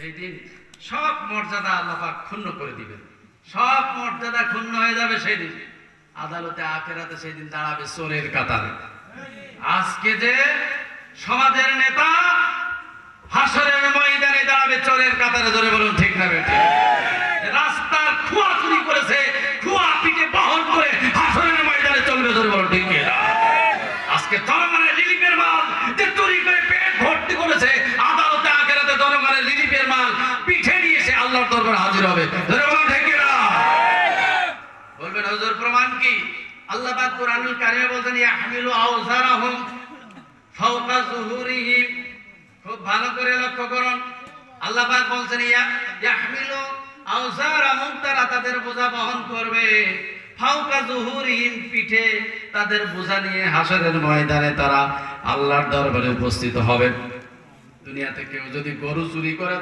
সেই দিন সব মর্যাদা আল্লাহ পাক ক্ষুণ্ণ করে দিবেন, সব মর্যাদা ক্ষুণ্ণ হয়ে যাবে। সেই দিন আদালতে আখেরাতে সেই দিন দাঁড়াবে চোরের কাতারে। আজকে যে সমাজের নেতা হাসরের ময়দানে দাঁড়াবে চোরের কাতারে, জোরে বলুন ঠিক না বেঠিক? রাস্তার খুয়া চুরি করেছে, খুয়া পিঠে বহন করে হাসরের ময়দানে চলবে, জোরে বলুন ঠিক না? আজকে জনগণের রিলিফের মাল যে চুরি করে পেট ভর্তি করেছে, আদালতে আখেরাতে জনগণের রিলিফের মাল পিঠে নিয়ে এসে আল্লাহর দরবারে হাজির হবে, জোরে বলুন ঠিক না? বলবেন হুজুর প্রমাণ কি? আল্লাহ পাক কুরআনুল কারীমে বলেন ইয়াহমিলু আওজারাহুম ফাওকা যুহুরিহিম। খুব ভালো করে লক্ষ্য করুন, আল্লাহ পাক বলেন ইয়াহমিলু আওজারাহুম, তারা তাদের বোঝা বহন করবে, ফাওকা যুহুরিহিম, পিঠে তাদের বোঝা নিয়ে হাসরের ময়দানে তারা আল্লাহর দরবারে উপস্থিত হবে। দুনিয়াতে কেউ যদি গরু চুরি করে